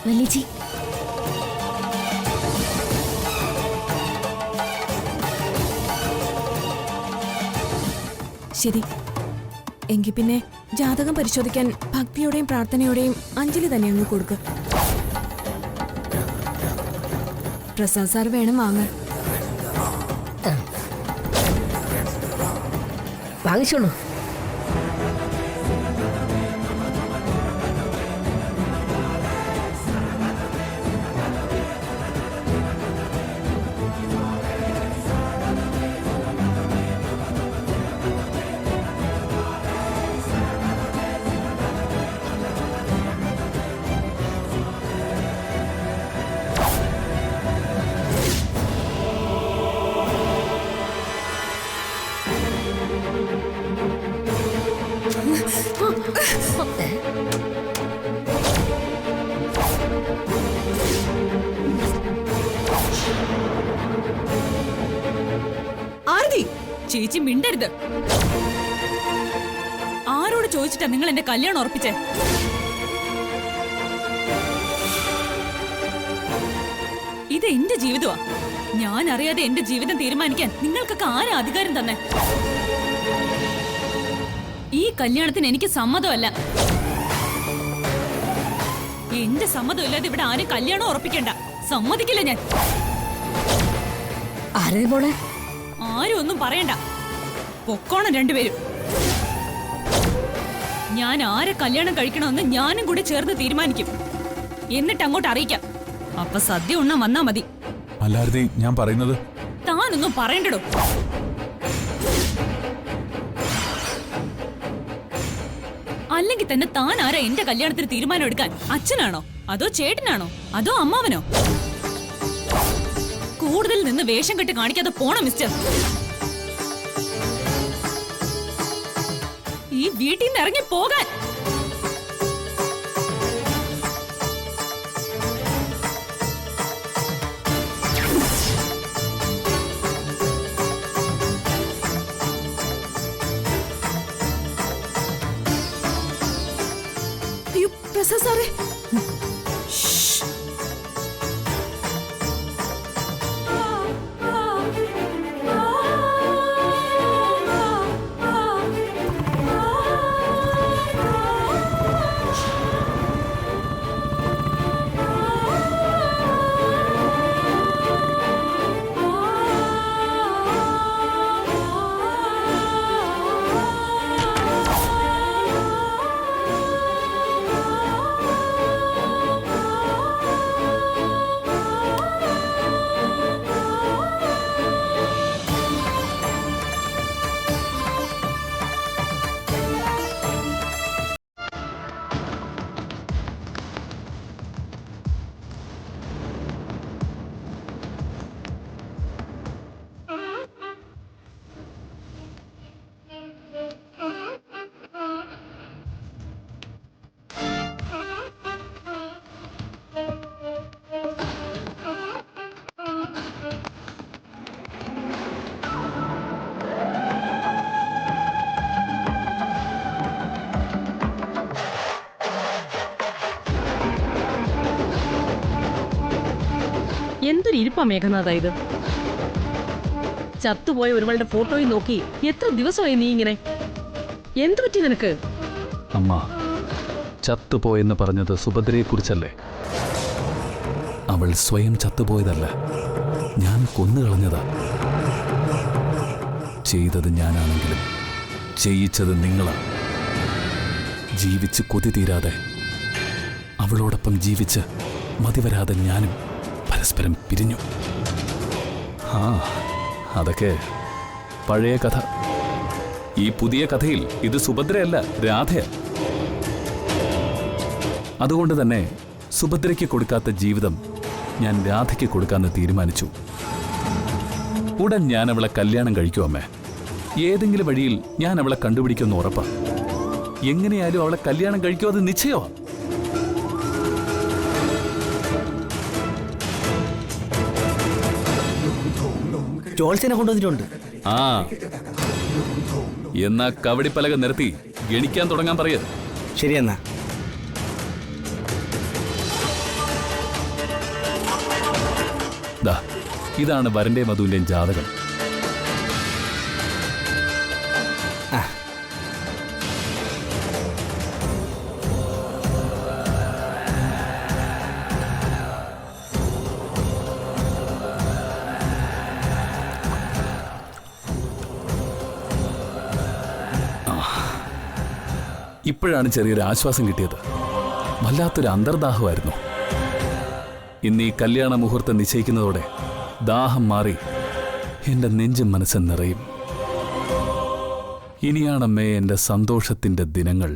വല്യച്ചി. ശരി, എങ്കിൽ പിന്നെ ജാതകം പരിശോധിക്കാൻ ഭക്തിയോടെയും പ്രാർത്ഥനയോടെയും അഞ്ജലി തന്നെ അങ്ങ് കൊടുക്ക്. പ്രസാദ് സാർ വേണം വാങ്ങാൻ. വാങ്ങിച്ചോളൂ. ആരതി, ചേച്ചി മിണ്ടരുത്. ആരോട് ചോദിച്ചിട്ടാ നിങ്ങൾ എന്റെ കല്യാണം ഉറപ്പിച്ചേ? ഇത് എന്റെ ജീവിതമാ. ഞാൻ അറിയാതെ എന്റെ ജീവിതം തീരുമാനിക്കാൻ നിങ്ങൾക്കൊക്കെ ആരാ അധികാരം തന്നെ? ഈ കല്യാണത്തിന് എനിക്ക് സമ്മതമല്ല. എന്റെ സമ്മതമില്ലാതെ ഇവിടെ ആരും കല്യാണം ഉറപ്പിക്കണ്ട. സമ്മതിക്കില്ല ഞാൻ. ആരും ഒന്നും പറയണ്ട. പൊക്കോണം രണ്ടുപേരും. ഞാൻ ആരെ കല്യാണം കഴിക്കണമെന്ന് ഞാനും കൂടി ചേർന്ന് തീരുമാനിക്കും. എന്നിട്ട് അങ്ങോട്ട് അറിയിക്കാം. അപ്പൊ സദ്യ ഉണ്ണാൻ വന്നാ മതി. അല്ലാതെ ഞാൻ പറയുന്നത് താനൊന്നും പറയണ്ടടോ. അല്ലെങ്കിൽ തന്നെ താൻ ആരാ എന്റെ കല്യാണത്തിന് തീരുമാനം എടുക്കാൻ? അച്ഛനാണോ, അതോ ചേട്ടനാണോ, അതോ അമ്മാവനോ? കൂടുതൽ നിന്ന് വേഷം കെട്ട് കാണിക്കാതെ പോണം മിസ്റ്റർ. ഈ വീട്ടിൽ നിന്ന് ഇറങ്ങി പോകാൻ. അയ്യോ പ്രസാദ് സാറേ, എന്തൊരു ഇരിപ്പാ മേഘനാഥ ഇത്. ചത്തുപോയ ഒരുവളുടെ ഫോട്ടോയിൽ നോക്കി എത്ര ദിവസമായി നീ ഇങ്ങനെ? എന്തു പറ്റി നിനക്ക്? അമ്മ, ചത്തുപോയെന്ന് പറഞ്ഞത് സുഭദ്രയെക്കുറിച്ചല്ലേ? അവൾ സ്വയം ചത്തുപോയതല്ല, ഞാൻ കൊന്നുകളഞ്ഞതാ. ചെയ്തത് ഞാനാണെങ്കിലും ചെയ്യിച്ചത് നിങ്ങളാ. ജീവിച്ച് കൊതി തീരാതെ അവളോടൊപ്പം ജീവിച്ച് മതിവരാതെ ഞാനും പരസ്പരം പിരിഞ്ഞു. ആ, അതൊക്കെ പഴയ കഥ. ഈ പുതിയ കഥയിൽ ഇത് സുഭദ്രയല്ല, രാധയാ. അതുകൊണ്ട് തന്നെ സുഭദ്രയ്ക്ക് കൊടുക്കാത്ത ജീവിതം ഞാൻ രാധയ്ക്ക് കൊടുക്കാമെന്ന് തീരുമാനിച്ചു. ഉടൻ ഞാൻ അവളെ കല്യാണം കഴിക്കും അമ്മേ. ഏതെങ്കിലും വഴിയിൽ ഞാൻ അവളെ കണ്ടുപിടിക്കുമെന്ന് ഉറപ്പാ. എങ്ങനെയായാലും അവളെ കല്യാണം കഴിക്കും, അത് നിശ്ചയമാ. ജോൾസിനെ കൊണ്ടുവന്നിട്ടുണ്ട്. ആ, എന്നാ കവടിപ്പലക നിർത്തി ഗണിക്കാൻ തുടങ്ങാൻ പറയത്. ശരിയെന്നാ. ദാ ഇതാണ് വരന്റെയും വധുവിന്റെയും ജാതകം. ഇപ്പോഴാണ് ചെറിയൊരു ആശ്വാസം കിട്ടിയത്. വല്ലാത്തൊരു അന്തർദാഹമായിരുന്നു. ഇന്ന് ഈ കല്യാണ മുഹൂർത്തം നിശ്ചയിക്കുന്നതോടെ ദാഹം മാറി എന്റെ നെഞ്ചും മനസ്സും നിറയും. ഇനിയാണമ്മേ എന്റെ സന്തോഷത്തിന്റെ ദിനങ്ങൾ.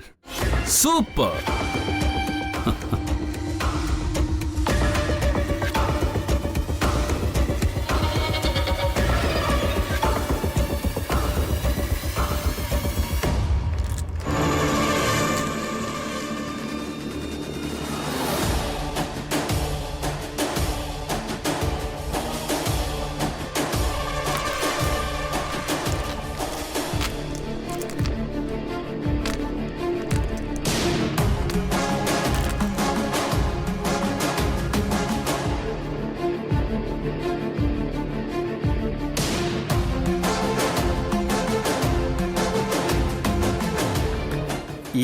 സൂപ്പർ.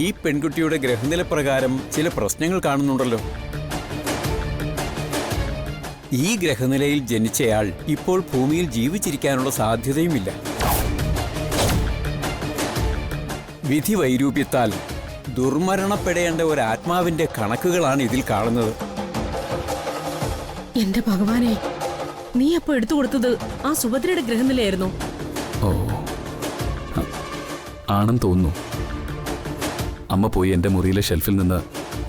ഈ പെൺകുട്ടിയുടെ ഗ്രഹനില പ്രകാരം ചില പ്രശ്നങ്ങൾ കാണുന്നുണ്ടല്ലോ. ഈ ഗ്രഹനിലയിൽ ജനിച്ചയാൾ ഇപ്പോൾ ഭൂമിയിൽ ജീവിച്ചിരിക്കാനുള്ള സാധ്യതയുമില്ല. വിധി വൈരൂപ്യത്താൽ ദുർമരണപ്പെടേണ്ട ഒരു ആത്മാവിന്റെ കണക്കുകളാണ് ഇതിൽ കാണുന്നത്. എന്റെ ഭഗവാനെ, നീ അപ്പൊ എടുത്തു കൊടുത്തത് ആ സുഭദ്രയുടെ ഗ്രഹനിലയായിരുന്നോ? ഓ, ആണെന്ന് തോന്നുന്നു. അമ്മ പോയി എന്റെ മുറിയിലെ ഷെൽഫിൽ നിന്ന്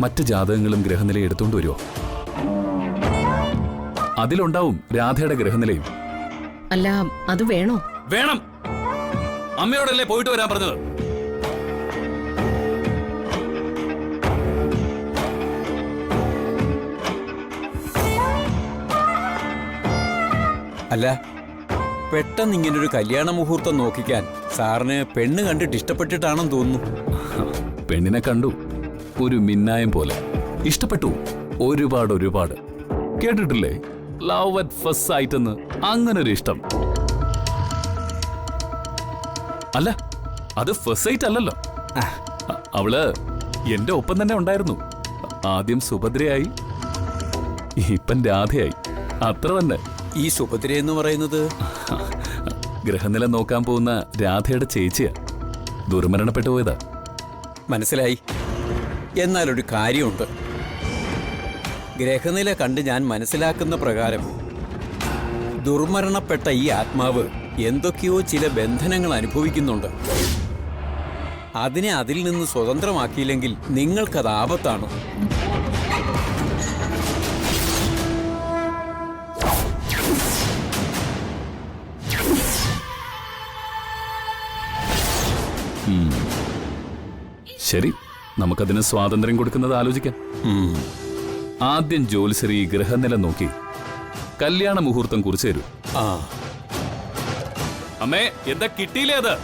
മറ്റ് ജാതകങ്ങളും ഗ്രഹനിലയും എടുത്തുകൊണ്ട് വരുമോ? അതിലുണ്ടാവും രാധയുടെ ഗ്രഹനിലയും. അല്ല, അത് വേണോ? വേണം. അമ്മയോടല്ലേ പോയിട്ട് വരാൻ പറഞ്ഞത്. അല്ല, പെട്ടെന്ന് ഇങ്ങനൊരു കല്യാണ മുഹൂർത്തം നോക്കിക്കാൻ സാറിന് പെണ്ണ് കണ്ടിട്ട് ഇഷ്ടപ്പെട്ടിട്ടാണെന്ന് തോന്നുന്നു. പെണ്ണിനെ കണ്ടു, ഒരു മിന്നായം പോലെ ഇഷ്ടപ്പെട്ടു. ഒരുപാട് കേട്ടിട്ടില്ലേ, ലവ് അറ്റ് ഫസ്റ്റ് സൈറ്റ് എന്ന്? അങ്ങനൊരു ഇഷ്ടം. അല്ല, അത് ഫസ്റ്റ് സൈറ്റ് അല്ലല്ലോ. അവള് എന്റെ ഒപ്പം തന്നെ ഉണ്ടായിരുന്നു. ആദ്യം സുഭദ്രയായി, ഇപ്പം രാധയായി. അത്ര തന്നെ. ഈ സുഭദ്ര എന്ന് പറയുന്നത് ഗ്രഹനില നോക്കാൻ പോകുന്ന രാധയുടെ ചേച്ചിയാ. ദുർമരണപ്പെട്ടു പോയതാ. മനസ്സിലായി. എന്നാലൊരു കാര്യമുണ്ട്. ഗ്രഹനില കണ്ട് ഞാൻ മനസ്സിലാക്കുന്ന പ്രകാരം ദുർമരണപ്പെട്ട ഈ ആത്മാവ് എന്തൊക്കെയോ ചില ബന്ധനങ്ങൾ അനുഭവിക്കുന്നുണ്ട്. അതിനെ അതിൽ നിന്ന് സ്വതന്ത്രമാക്കിയില്ലെങ്കിൽ നിങ്ങൾക്കത് ആപത്താണ്. ശരി, നമുക്കതിന് സ്വാതന്ത്ര്യം കൊടുക്കുന്നത് ആലോചിക്കാം. ആദ്യം ജ്യോത്സ്യരി ഗ്രഹനില നോക്കി കല്യാണ മുഹൂർത്തം കുറിച്ച് തരൂ. അമ്മേ, എന്താ കിട്ടിയില്ലേ അത്?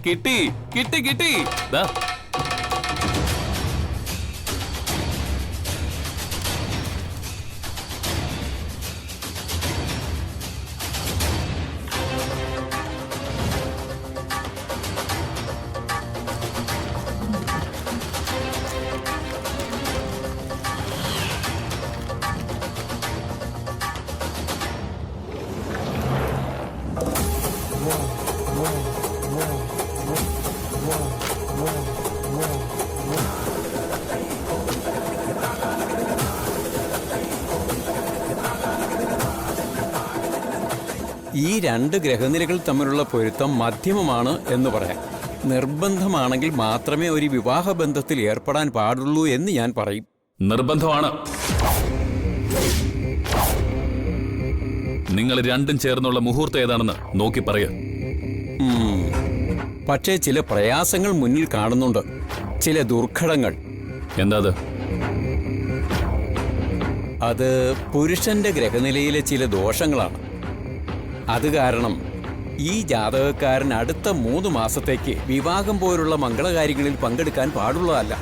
കിട്ടി കിട്ടി കിട്ടി. ദാ ഈ രണ്ട് ഗ്രഹനിലകൾ തമ്മിലുള്ള പൊരുത്തം മധ്യമമാണ് എന്ന് പറയാം. നിർബന്ധമാണെങ്കിൽ മാത്രമേ ഒരു വിവാഹ ബന്ധത്തിൽ ഏർപ്പെടാൻ പാടുള്ളൂ എന്ന് ഞാൻ പറയും. നിർബന്ധമാണ്. നിങ്ങൾ രണ്ടും ചേർന്നുള്ള മുഹൂർത്തം ഏതാണെന്ന് നോക്കി പറയ. പക്ഷേ ചില പ്രയാസങ്ങൾ മുന്നിൽ കാണുന്നുണ്ട്, ചില ദുർഘടങ്ങൾ. എന്താ അത്? അത് പുരുഷന്റെ ഗ്രഹനിലയിലെ ചില ദോഷങ്ങളാണ്. അത് കാരണം ഈ ജാതകക്കാരൻ അടുത്ത 3 മാസത്തേക്ക് വിവാഹം പോലുള്ള മംഗളകാര്യങ്ങളിൽ പങ്കെടുക്കാൻ പാടുള്ളതല്ല.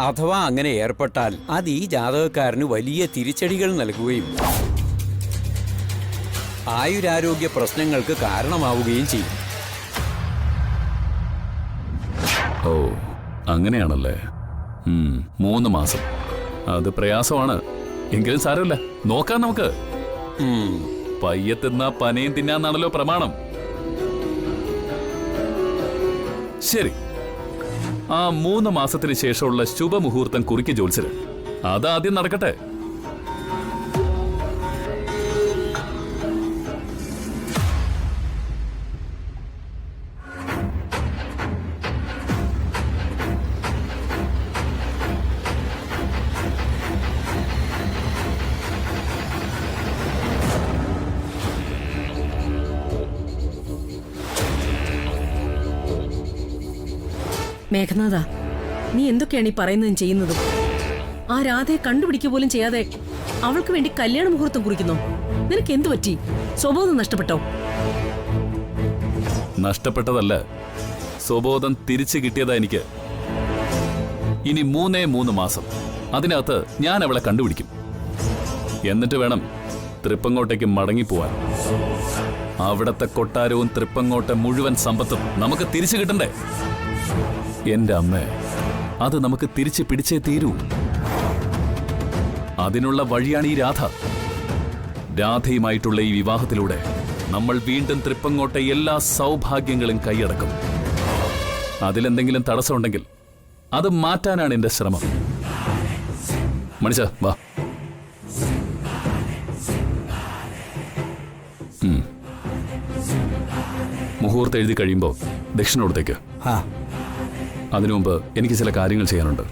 അഥവാ അങ്ങനെ ഏർപ്പെട്ടാൽ അത് ഈ ജാതകക്കാരന് വലിയ തിരിച്ചടികൾ നൽകുകയും ആയുരാരോഗ്യ പ്രശ്നങ്ങൾക്ക് കാരണമാവുകയും ചെയ്യും. ഓ, അങ്ങനെയാണല്ലേ. 3 മാസം അത് പ്രയാസമാണ്. എങ്കിലും സാരമില്ല, നോക്കാം നമുക്ക്. പയ്യെ തിന്നാ പനയും തിന്നാന്നാണല്ലോ പ്രമാണം. ശരി, ആ 3 മാസത്തിന് ശേഷമുള്ള ശുഭമുഹൂർത്തം കുറിക്ക് ജോത്സ്യര്. അതാദ്യം നടക്കട്ടെ. മേഘനാഥ, നീ എന്തൊക്കെയാണ് ഈ പറയുന്നതും ചെയ്യുന്നതും? ആ രാധയെ കണ്ടുപിടിക്കുക പോലും ചെയ്യാതെ അവൾക്ക് വേണ്ടി കല്യാണ മുഹൂർത്തം കുറിക്കുന്നോ? നിനക്ക് എന്തു പറ്റി? സ്വബോധം നഷ്ടപ്പെട്ടോ? നഷ്ടപ്പെട്ടതല്ല, സ്വബോധം തിരിച്ചു കിട്ടിയതാ എനിക്ക്. ഇനി 3 മാസം അതിനകത്ത് ഞാൻ അവളെ കണ്ടുപിടിക്കും. എന്നിട്ട് വേണം തൃപ്പങ്ങോട്ടേക്ക് മടങ്ങിപ്പോവാൻ. അവിടത്തെ കൊട്ടാരവും തൃപ്പങ്ങോട്ടെ മുഴുവൻ സമ്പത്തും നമുക്ക് തിരിച്ചു കിട്ടണ്ടേ? എന്റെ അമ്മ, അത് നമുക്ക് തിരിച്ചു പിടിച്ചേ തീരൂ. അതിനുള്ള വഴിയാണ് ഈ രാധ. രാധയുമായിട്ടുള്ള ഈ വിവാഹത്തിലൂടെ നമ്മൾ വീണ്ടും തൃപ്പങ്ങോട്ടെ എല്ലാ സൗഭാഗ്യങ്ങളും കൈയടക്കും. അതിലെന്തെങ്കിലും തടസ്സമുണ്ടെങ്കിൽ അത് മാറ്റാനാണ് എന്റെ ശ്രമം. മണിച്ച, വാ. മുഹൂർത്തം എഴുതി കഴിയുമ്പോൾ ദക്ഷിണ കൊടുത്തേക്ക്. അതിനു മുമ്പ് എനിക്ക് ചില കാര്യങ്ങൾ ചെയ്യാനുണ്ട്.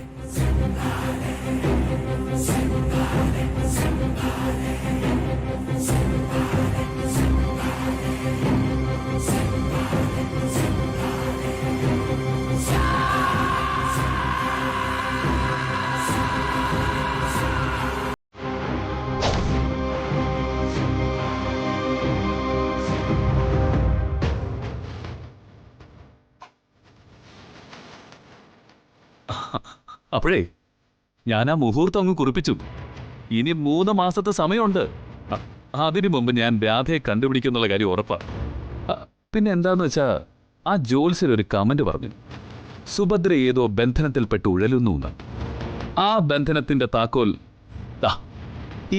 അപ്പോഴേ ഞാൻ ആ മുഹൂർത്തം അങ്ങ് കുറിപ്പിച്ചു. ഇനി 3 മാസത്തെ സമയമുണ്ട്. അതിനു മുമ്പ് ഞാൻ രാധയെ കണ്ടുപിടിക്കുന്നുള്ള കാര്യം ഉറപ്പാ. പിന്നെ എന്താന്ന് വെച്ചാ, ആ ജോത്സ്യർ ഒരു കമന്റ് പറഞ്ഞു, സുഭദ്ര ഏതോ ബന്ധനത്തിൽപ്പെട്ട് ഉഴലുന്നു. ആ ബന്ധനത്തിന്റെ താക്കോൽ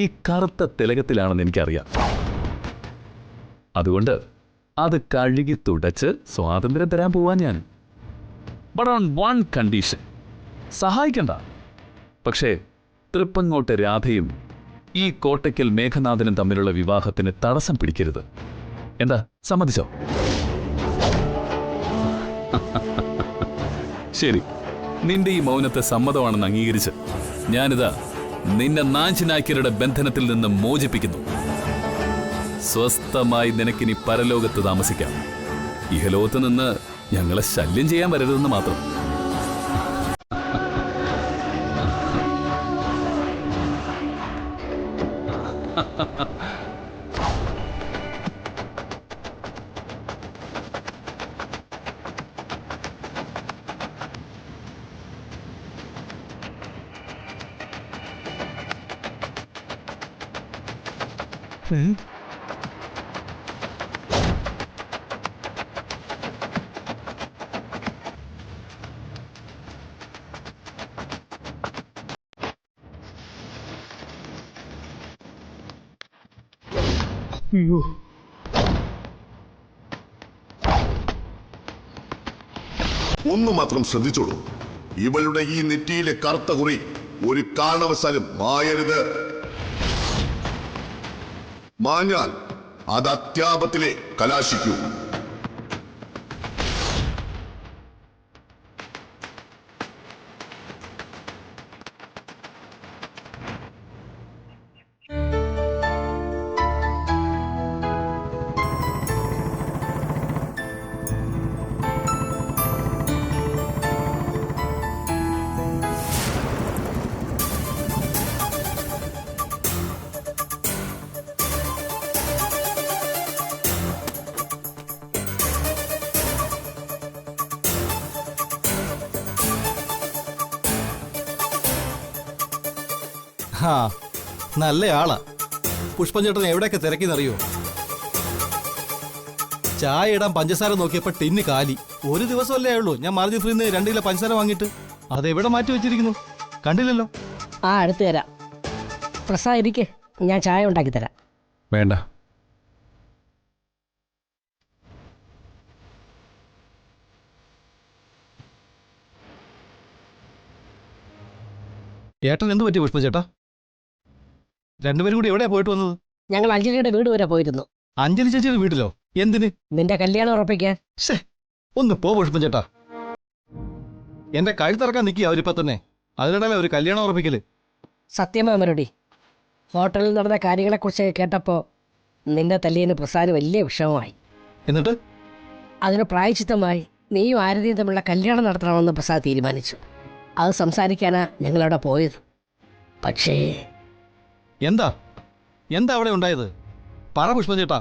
ഈ കറുത്ത തിലകത്തിലാണെന്ന് എനിക്കറിയാം. അതുകൊണ്ട് അത് കഴുകി തുടച്ച് സ്വാതന്ത്ര്യം തരാൻ പോവാൻ ഞാൻ. But on one condition. സഹായിക്കണ്ട, പക്ഷേ തൃപ്പങ്ങോട്ടെ രാധയും ഈ കോട്ടയ്ക്കൽ മേഘനാഥനും തമ്മിലുള്ള വിവാഹത്തിന് തടസ്സം പിടിക്കരുത്. എന്താ, സമ്മതിച്ചോ? ശരി, നിന്റെ ഈ മൗനത്തെ സമ്മതമാണെന്ന് അംഗീകരിച്ച് ഞാനിതാ നിന്നെ നാഞ്ചിനാക്കിയരുടെ ബന്ധനത്തിൽ നിന്ന് മോചിപ്പിക്കുന്നു. സ്വസ്ഥമായി നിനക്കിനി പരലോകത്ത് താമസിക്കാം. ഇഹലോകത്ത് നിന്ന് ഞങ്ങളെ ശല്യം ചെയ്യാൻ വരരുതെന്ന് മാത്രം. ഒന്നു മാത്രം ശ്രദ്ധിച്ചോളൂ, ഇവളുടെ ഈ നെറ്റിയിലെ കറുത്ത കുറി ഒരു കാരണവശാലും മായരുത്. മാഞ്ഞാൽ അത് അത്യാപത്തിലെ കലാശിക്കൂ. ആ നല്ല ആളാ. പുഷ്പൻ ചേട്ടൻ എവിടെയൊക്കെ തിരക്കിന്നറിയോ? ചായ ഇടാൻ പഞ്ചസാര നോക്കിയപ്പോ ടിന്ന് കാലി. ഒരു ദിവസമല്ലേ ആയുള്ളൂ ഞാൻ മാർജിൻ ഫ്രീന്ന് 2 കിലോ പഞ്ചസാര വാങ്ങിയിട്ട്. അതെവിടെ മാറ്റി വെച്ചിരിക്കുന്നു? കണ്ടില്ലല്ലോ. ആ അടുത്ത് തരാം. പ്രസാദ് ഇരിക്കെ, ഞാൻ ചായ ഉണ്ടാക്കി തരാം. വേണ്ട. ഏട്ടൻ എന്ത് പറ്റി പുഷ്പ ചേട്ടാ? രണ്ടുപേരും കൂടി എവിടെയാ പോയിട്ട് വന്നത്? ഞങ്ങൾ അഞ്ജലിയുടെ വീട് വരെ പോയിരുന്നു. അഞ്ജലി ചേച്ചിയുടെ വീട്ടിലോ? എന്തിന്? നിന്റെ കല്യാണം ഉറപ്പിക്കാൻ. ശേ, ഒന്ന് പോ പുഷ്പൻ ചേട്ടാ. എന്റെ കഴുത്തിറക്കാൻ നിൽക്കുക അവരിപ്പോ തന്നെ. അതിനിടയിലെ ഒരു കല്യാണം ഉറപ്പിക്കല്. സത്യമാ മറുപടി. ഹോട്ടലിൽ നടന്ന കാര്യങ്ങളെക്കുറിച്ച് കേട്ടപ്പോൾ നിന്റെ തല്ലിയന് പ്രസാദ് വലിയ വിഷമമായി. എന്നിട്ട് അതിന് പ്രായച്ചിത്തമായി നീയും ആരതിയും തമ്മിലുള്ള കല്യാണം നടത്തണമെന്ന് പ്രസാദ് തീരുമാനിച്ചു. അത് സംസാരിക്കാനാ ഞങ്ങളവിടെ പോയത്. പക്ഷേ എന്താ എന്താ അവിടെ ഉണ്ടായത്? പറ പുഷ്പൻ ചേട്ടാ,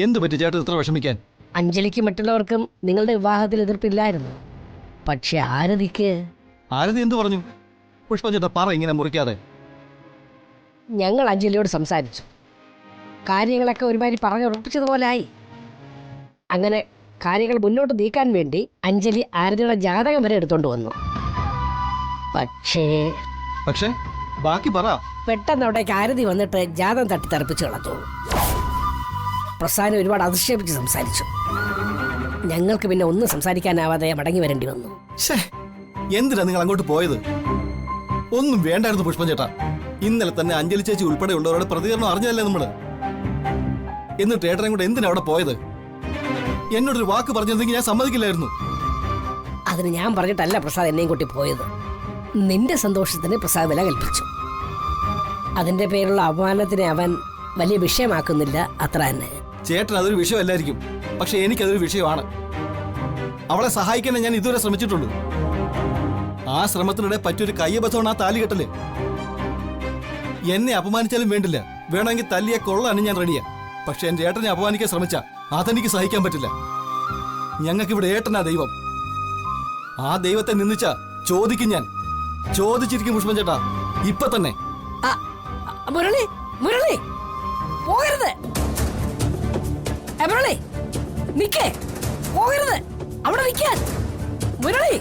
എന്ത് പറ്റി ചേട്ടൻ ഇത്ര വിഷമിക്കാൻ? അഞ്ജലിക്കും മറ്റുള്ളവർക്കും നിങ്ങളുടെ വിവാഹത്തിൽ എതിർപ്പില്ലായിരുന്നു. പക്ഷെ ആരതിക്ക്. ആരതി എന്ത് പറഞ്ഞു? പുഷ്പൻ ചേട്ടാ പറ, ഇങ്ങനെ മുറിക്കാതെ. ഞങ്ങൾ അഞ്ജലിയോട് സംസാരിച്ചു. കാര്യങ്ങളൊക്കെ ഒരുമാതിരി പറഞ്ഞുറപ്പിച്ചതുപോലായി. അങ്ങനെ കാര്യങ്ങൾ മുന്നോട്ട് നീക്കാൻ വേണ്ടി അഞ്ജലി ആരതിയുടെ ജാതകം വരെ എടുത്തോണ്ട് വന്നു. പക്ഷേ ബാക്കി പറ. പെട്ടെന്ന് അവിടേക്ക് ആരതി വന്നിട്ട് ജാതകം തട്ടിത്തെറിപ്പിച്ച് കളഞ്ഞു. പ്രസാദിനെ ഒരുപാട് അധിക്ഷേപിച്ച് സംസാരിച്ചു. ഞങ്ങൾക്ക് പിന്നെ ഒന്നും സംസാരിക്കാനാവാതെ മടങ്ങി വരേണ്ടി വന്നു. എന്തിനാ നിങ്ങൾ അങ്ങോട്ട് പോയത്? ഒന്നും വേണ്ടായിരുന്നു പുഷ്പൻ ചേട്ടാ. ഇന്നലെ തന്നെ അഞ്ജലി ചേച്ചി ഉൾപ്പെടെയുള്ളവരുടെ പ്രതികരണം അറിഞ്ഞതല്ലേ നമ്മള്. എന്നിട്ട് ഏട്ടനും കൂടെ എന്തിനാ അവിടെ പോയത്? എന്നോടൊരു വാക്ക് പറഞ്ഞിരുന്നെങ്കിൽ ഞാൻ സമ്മതിക്കില്ലായിരുന്നു. അതിന് ഞാൻ പറഞ്ഞിട്ടല്ല പ്രസാദ് എന്നെയും കൂട്ടി പോയത്. നിന്റെ സന്തോഷത്തിന് പ്രസാദ് വില കൽപ്പിച്ചു. അതിന്റെ പേരുള്ള അപമാനത്തിനെ അവൻ വലിയ വിഷയമാക്കുന്നില്ല, അത്ര തന്നെ. ചേട്ടൻ അതൊരു വിഷയമല്ലായിരിക്കും, പക്ഷെ എനിക്കതൊരു വിഷയമാണ്. അവളെ സഹായിക്കാനേ ഞാൻ ഇതുവരെ ശ്രമിച്ചിട്ടുള്ളൂ. ആ ശ്രമത്തിനിടെ പറ്റിയൊരു കയ്യബദ്ധമാണ് ആ താലികെട്ടല്. എന്നെ അപമാനിച്ചാലും വേണ്ടില്ല, വേണമെങ്കിൽ തല്ലിയെ കൊള്ളാനും ഞാൻ റെഡിയാ. പക്ഷെ എന്റെ ഏട്ടനെ അപമാനിക്കാൻ ശ്രമിച്ച അതെനിക്ക് സഹിക്കാൻ പറ്റില്ല. ഞങ്ങൾക്കിവിടെ ഏട്ടനാ ദൈവം. ആ ദൈവത്തെ നിന്ദിച്ച ചോദിക്കും ഞാൻ. ചോദിച്ചിരിക്കും പുഷ്പൻ ചേട്ടാ, ഇപ്പൊ തന്നെ. മുരളി, മുരളി പോകരുത്. മുരളി നിക്കേ, പോകരുത്. അവിടെ നിൽക്കാൻ മുരളി.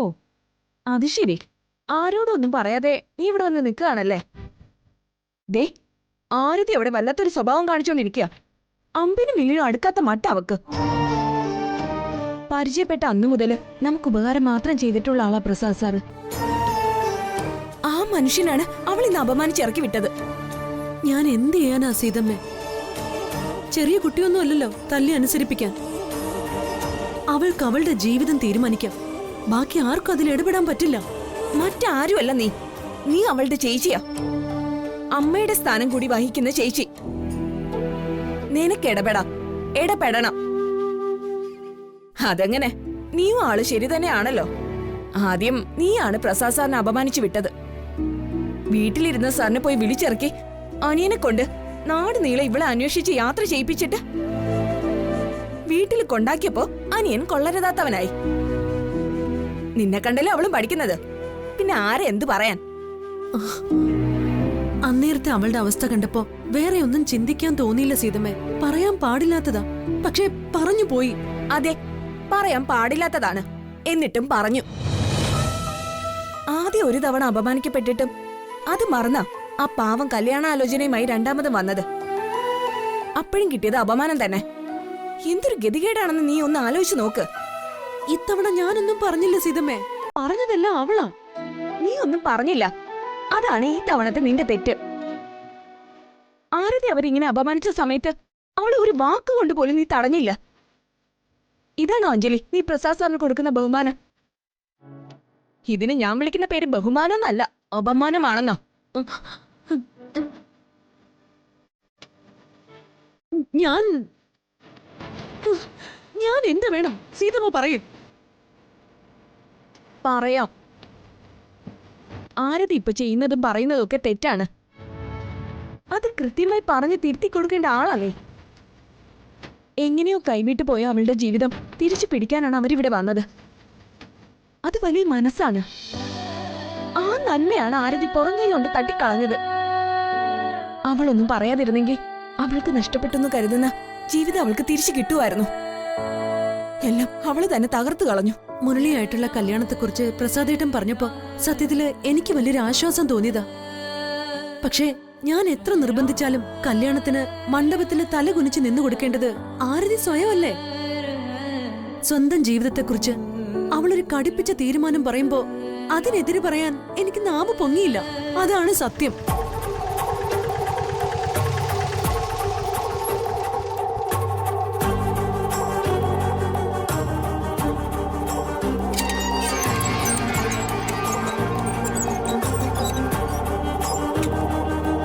ഓ അത് ശരി, ആരോടൊന്നും പറയാതെ നീ ഇവിടെ വന്ന് നിൽക്കുകയാണല്ലേ? ദേ, ആരതി അവിടെ വല്ലാത്തൊരു സ്വഭാവം കാണിച്ചോണ്ടിരിക്കുക. അമ്പിനും വില്ലിനും അടുക്കാത്ത മട്ട അവക്ക്. പരിചയപ്പെട്ട അന്നു മുതല് നമുക്ക് ഉപകാരം മാത്രം ചെയ്തിട്ടുള്ള ആളാ പ്രസാദ് സാറ്. ആ മനുഷ്യനാണ് അവൾ ഇന്ന് അപമാനിച്ചിറക്കി വിട്ടത്. ഞാൻ എന്ത് ചെയ്യാനാ സീതമ്മേ? ചെറിയ കുട്ടിയൊന്നും അല്ലല്ലോ തല്ലി അനുസരിപ്പിക്കാൻ. അവൾക്ക് അവളുടെ ജീവിതം തീരുമാനിക്കാം. ബാക്കി ആർക്കും അതിൽ ഇടപെടാൻ പറ്റില്ല. മറ്റാരുമല്ല നീ. നീ അവളുടെ ചേച്ചിയാ, അമ്മയുടെ സ്ഥാനം കൂടി വഹിക്കുന്ന ചേച്ചി. നിനക്ക് ഇടപെടണം. അതെങ്ങനെ? നീയും ആള് ശരി തന്നെയാണല്ലോ. ആദ്യം നീയാണ് പ്രസാദ് സാറിനെ അപമാനിച്ചു വിട്ടത്. വീട്ടിലിരുന്ന സാറിനെ പോയി വിളിച്ചിറക്കി അനിയനെ കൊണ്ട് നാട് നീളെ ഇവളെ അന്വേഷിച്ച് യാത്ര ചെയ്യിപ്പിച്ചിട്ട് വീട്ടിൽ കൊണ്ടാക്കിയപ്പോ അനിയൻ കൊള്ളരുതാത്തവനായി. നിന്നെ കണ്ടല്ലേ അവളും പഠിക്കുന്നത്. പിന്നെ ആരെ എന്തു പറയാൻ? അന്നേരത്തെ അവളുടെ അവസ്ഥ കണ്ടപ്പോ വേറെ ഒന്നും ചിന്തിക്കാൻ തോന്നിയില്ല സീതമ്മേ. പറയാൻ പാടില്ലാത്തതാ, പക്ഷെ പറഞ്ഞു പോയി. അതെ, പറയാൻ പാടില്ലാത്തതാണ്, എന്നിട്ടും പറഞ്ഞു. ആദ്യം ഒരു തവണ അപമാനിക്കപ്പെട്ടിട്ടും അത് മറന്ന ആ പാവം കല്യാണാലോചനയുമായി രണ്ടാമതും വന്നത്. അപ്പോഴും കിട്ടിയത് അപമാനം തന്നെ. എന്തൊരു ഗതികേടാണെന്ന് നീ ഒന്ന് ആലോചിച്ച് നോക്ക്. ഇത്തവണ ഞാനൊന്നും പറഞ്ഞില്ല സീതമ്മേ. പറഞ്ഞതെല്ലാം അവളാ. നീ ഒന്നും പറഞ്ഞില്ല, അതാണ് ഈ തവണത്തെ നിന്റെ തെറ്റ്. ആരതി അവരിങ്ങനെ അപമാനിച്ച സമയത്ത് അവളെ ഒരു വാക്കുകൊണ്ട് പോലും നീ തടഞ്ഞില്ല. ഇതാണോ അഞ്ജലി നീ പ്രസാദ് സാറിന് കൊടുക്കുന്ന ബഹുമാനം? ഇതിന് ഞാൻ വിളിക്കുന്ന പേര് ബഹുമാനം എന്നല്ല, അപമാനമാണെന്നോ? ഞാൻ എന്ത് വേണം സീതമ്മ പറയും? പറയാം. ആരതി ഇപ്പൊ ചെയ്യുന്നതും പറയുന്നതും ഒക്കെ തെറ്റാണ്. അത് കൃത്യമായി പറഞ്ഞ് തിരുത്തി കൊടുക്കേണ്ട ആളല്ലേ. എങ്ങനെയോ കൈവിട്ടു പോയ അവളുടെ ജീവിതം തിരിച്ചു പിടിക്കാനാണ് അവരിവിടെ വന്നത്. അത് വലിയ മനസ്സാണ്. ആ നന്മയാണ് ആരതി പുറംകൈ കൊണ്ട് തട്ടിക്കളഞ്ഞത്. അവളൊന്നും പറയാതിരുന്നെങ്കിൽ അവൾക്ക് നഷ്ടപ്പെട്ടെന്ന് കരുതുന്ന ജീവിതം അവൾക്ക് തിരിച്ചു കിട്ടുമായിരുന്നു. എല്ലാം അവള് തന്നെ തകർത്തു കളഞ്ഞു. മുരളിയായിട്ടുള്ള കല്യാണത്തെക്കുറിച്ച് പ്രസാദേട്ടൻ പറഞ്ഞപ്പോ സത്യത്തില് എനിക്ക് വലിയൊരു ആശ്വാസം തോന്നിയതാ. പക്ഷേ ഞാൻ എത്ര നിർബന്ധിച്ചാലും കല്യാണത്തിന് മണ്ഡപത്തില് തല കുനിച്ച് നിന്നു കൊടുക്കേണ്ടത് ആരതി സ്വയമല്ലേ. സ്വന്തം ജീവിതത്തെക്കുറിച്ച് അവളൊരു കടുപ്പിച്ച തീരുമാനം പറയുമ്പോ അതിനെതിരെ പറയാൻ എനിക്ക് നാവ് പൊങ്ങിയില്ല. അതാണ് സത്യം.